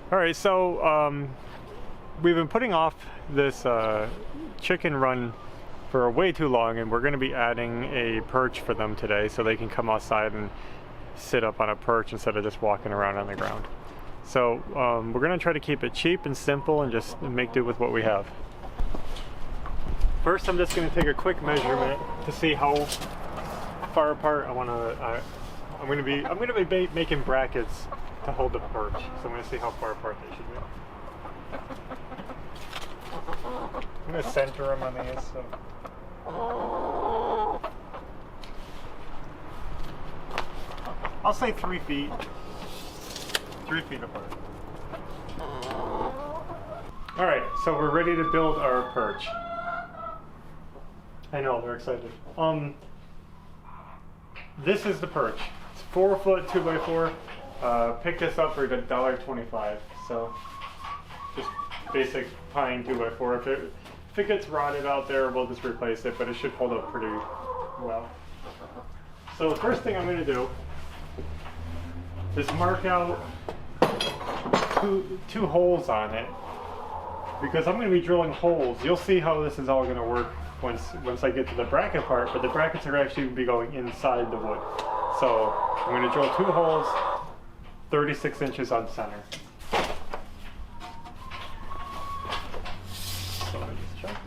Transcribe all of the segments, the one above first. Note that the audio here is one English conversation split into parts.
All right, so we've been putting off this chicken run for way too long, and we're going to be adding a perch for them today so they can come outside and sit up on a perch instead of just walking around on the ground. So we're going to try to keep it cheap and simple and just make do with what we have. First, I'm just going to take a quick measurement to see how far apart I'm going to be making brackets to hold the perch, so I'm going to see how far apart they should be. I'm going to center them on these. So. I'll say 3 feet. 3 feet apart. Alright, so we're ready to build our perch. I know, they're excited. This is the perch. It's 4 foot 2x4. Picked this up for $1.25. So just basic pine 2x4. If it gets rotted out there, we'll just replace it, but it should hold up pretty well. So the first thing I'm going to do is mark out two holes on it, because I'm going to be drilling holes. You'll see how this is all going to work once I get to the bracket part, but the brackets are actually going to be going inside the wood. So I'm going to drill 2 holes, 36 inches on center. So let me just check.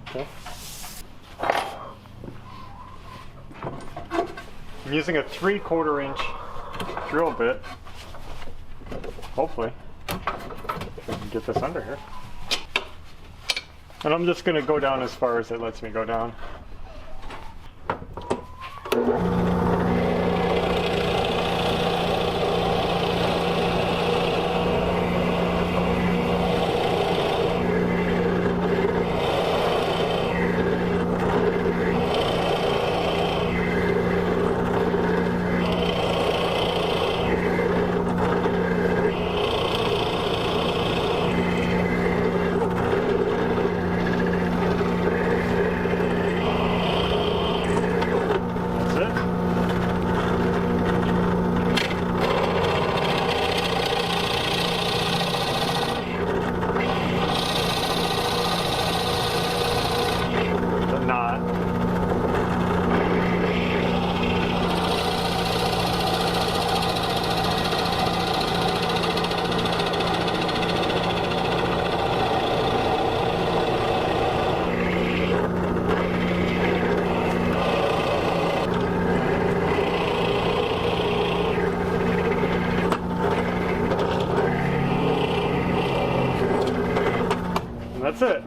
Okay. I'm using a 3/4 inch drill bit. Hopefully, we can get this under here. And I'm just going to go down as far as it lets me go down. That's it.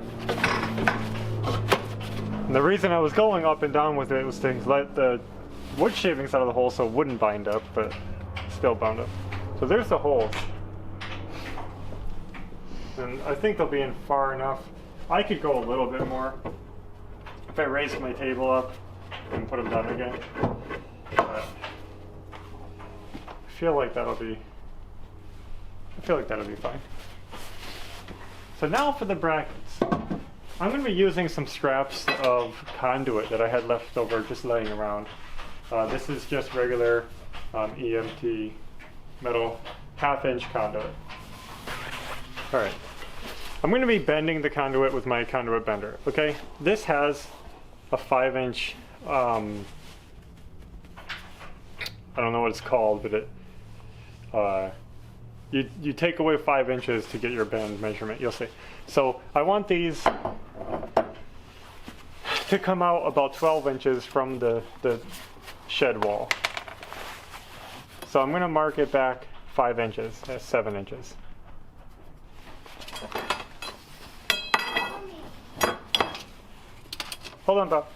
And the reason I was going up and down with it was to let the wood shavings out of the hole so it wouldn't bind up, but still bound up. So there's the holes. And I think they'll be in far enough. I could go a little bit more if I raised my table up and put them down again. But I feel like that'll be fine. So now for the brackets. I'm going to be using some scraps of conduit that I had left over just laying around. This is just regular EMT metal 1/2 inch conduit. Alright. I'm going to be bending the conduit with my conduit bender. Okay? This has a 5 inch, I don't know what it's called, but it, you take away 5 inches to get your bend measurement, you'll see. So I want these to come out about 12 inches from the shed wall. So I'm going to mark it back 5 inches, that's 7 inches. Hold on, Bob.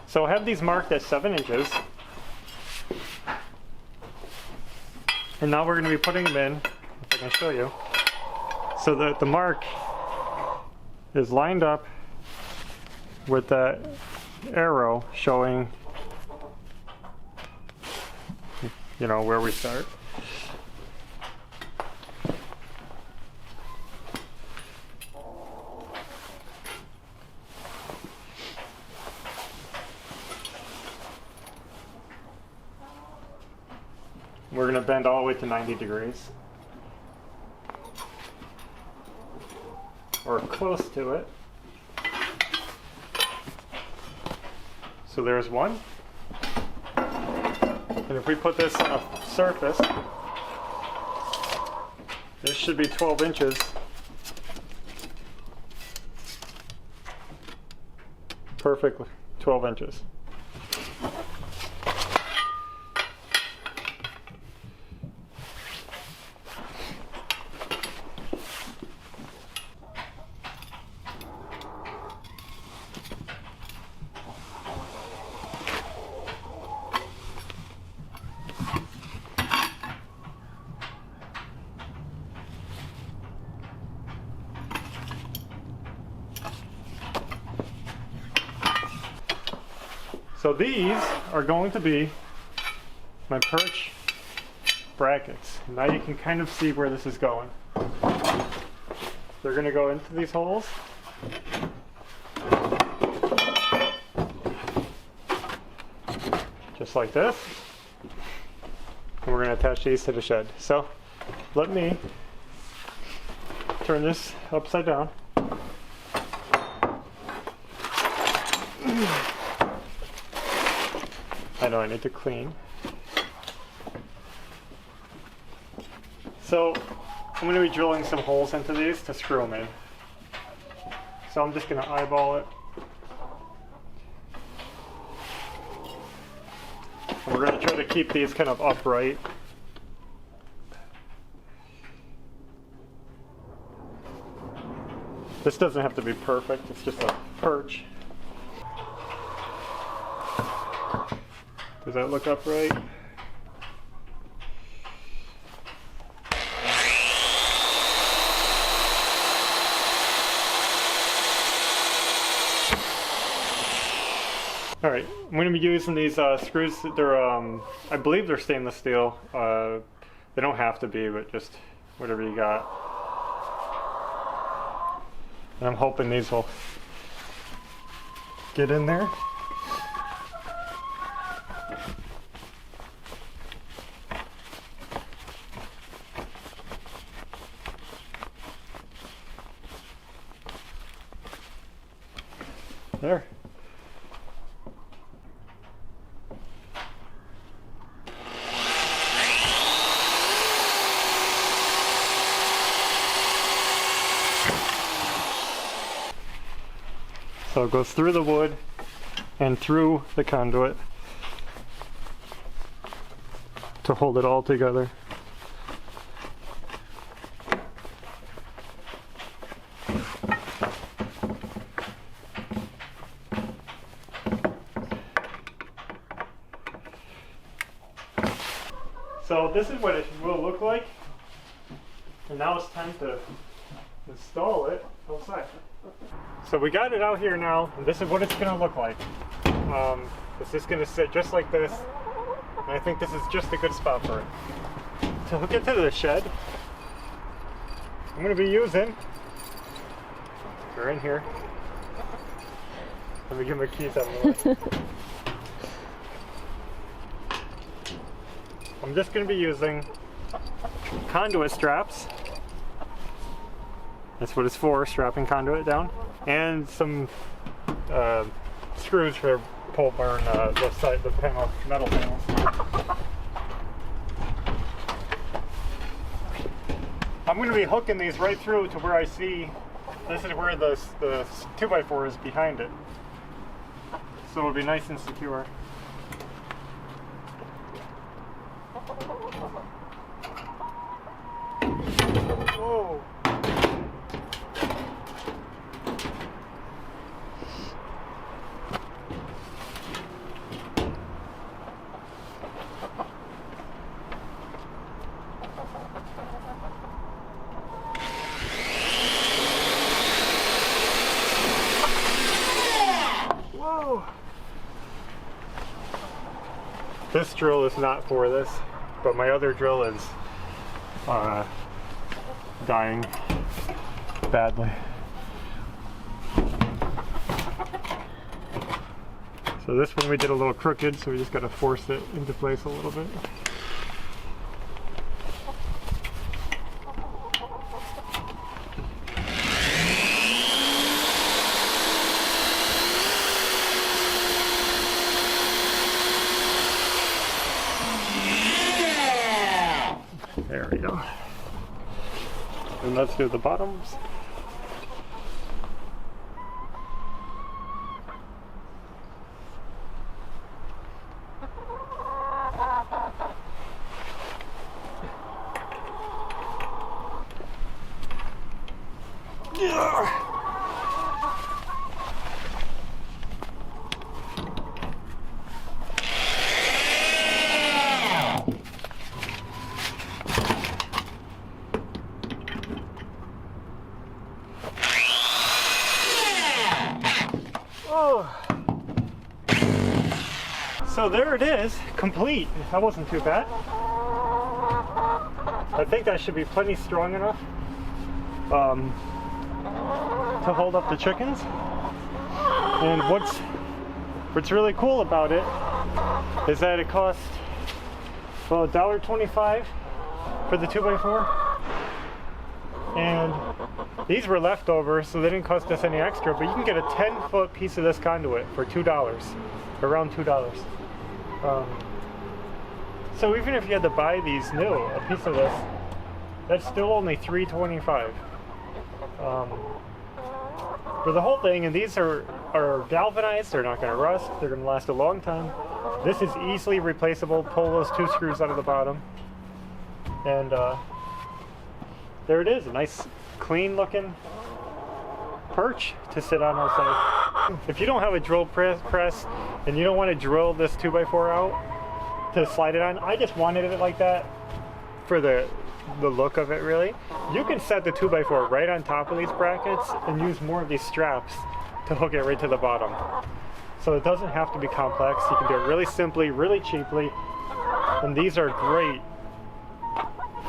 So I have these marked at 7 inches. And now we're going to be putting them in, if I can show you. so that the mark is lined up with that arrow showing, you know, where we start. We're going to bend all the way to 90 degrees. Or close to it. So there's one. And if we put this on a surface, this should be 12 inches. Perfect 12 inches. So these are going to be my perch brackets. Now you can kind of see where this is going. They're going to go into these holes. Just like this. And we're going to attach these to the shed. So let me turn this upside down. I know I need to clean. So I'm going to be drilling some holes into these to screw them in. So I'm just going to eyeball it. And we're going to try to keep these kind of upright. This doesn't have to be perfect, it's just a perch. Does that look upright? All right, I'm going to be using these screws. They're, I believe they're stainless steel. They don't have to be, but just whatever you got. And I'm hoping these will get in there. There. So it goes through the wood and through the conduit to hold it all together. So this is what it will look like, and now it's time to install it outside. So we got it out here now, and this is what it's going to look like. It's just going to sit just like this, and I think this is just a good spot for it. To hook it to the shed, I'm going to be using, they're in here, let me get my keys out of the way. I'm just going to be using conduit straps. That's what it's for, strapping conduit down. And some screws for pole barn, the panel, metal panels. I'm going to be hooking these right through to where I see, this is where the 2x4 is behind it. So it'll be nice and secure. Whoa. This drill is not for this, but my other drill is dying badly. So this one we did a little crooked, so we just got to force it into place a little bit. There we go. And let's do the bottoms. So there it is, complete. That wasn't too bad. I think that should be plenty strong enough to hold up the chickens. And what's really cool about it is that it cost, well, $1.25 for the 2x4. And these were leftovers, so they didn't cost us any extra, but you can get a 10-foot piece of this conduit for $2, around $2. So even if you had to buy these new, a piece of this, that's still only $3.25 for the whole thing. And these are galvanized, they're not going to rust, they're going to last a long time. This is easily replaceable. Pull those 2 screws out of the bottom, and there it is, a nice clean looking perch to sit on outside. If you don't have a drill press and you don't want to drill this 2x4 out to slide it on, I just wanted it like that for the look of it, really. You can set the 2x4 right on top of these brackets and use more of these straps to hook it right to the bottom. So it doesn't have to be complex. You can do it really simply, really cheaply, and these are great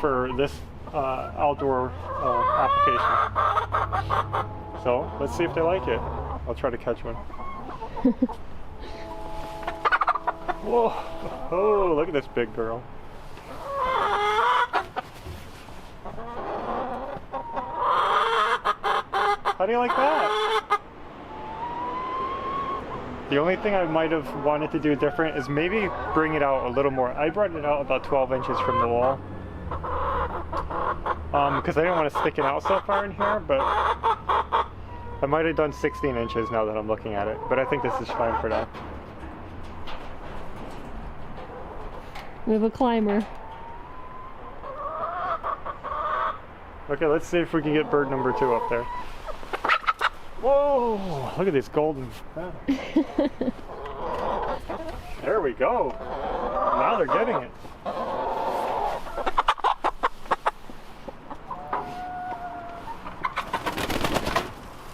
for this outdoor application. So let's see if they like it. I'll try to catch one. Whoa! Oh, look at this big girl. How do you like that? The only thing I might have wanted to do different is maybe bring it out a little more. I brought it out about 12 inches from the wall. Because I didn't want to stick it out so far in here, but I might have done 16 inches now that I'm looking at it. But I think this is fine for now. We have a climber. Okay, let's see if we can get bird number 2 up there. Whoa! Look at this golden. There we go. Now they're getting it.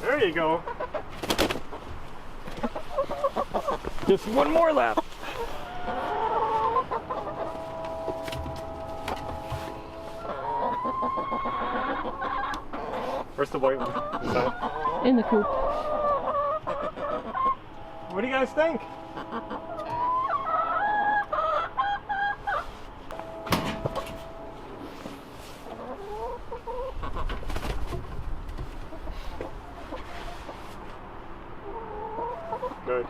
There you go. Just one more lap. Where's the white one? Inside? In the coop. What do you guys think? Good.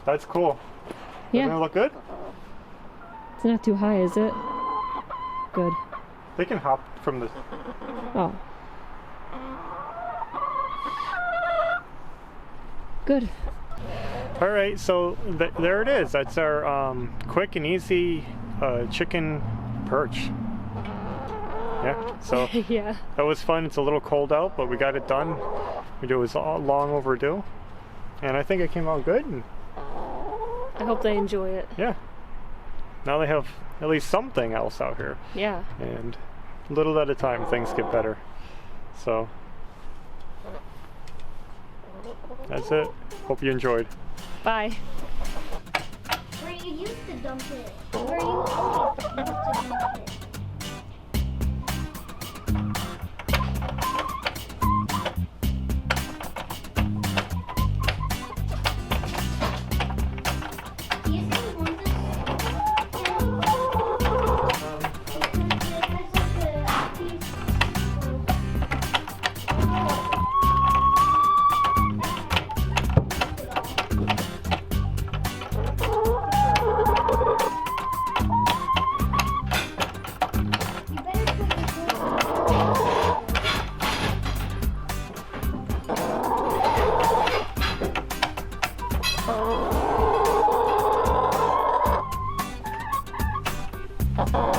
That's cool. Yeah. Doesn't it look good? It's not too high, is it? Good. They can hop from the... Oh. Good. All right, so there it is. That's our quick and easy chicken perch. Yeah, so Yeah. that was fun. It's a little cold out, but we got it done. It was long overdue, and I think it came out good. And I hope they enjoy it. yeah, now they have at least something else out here. Yeah. And little at a time, things get better. So That's it. Hope you enjoyed. Bye. Where you used to dump it. Where you always used to dump it. Do you still want this? Because it has like a piece You better put your clothes on.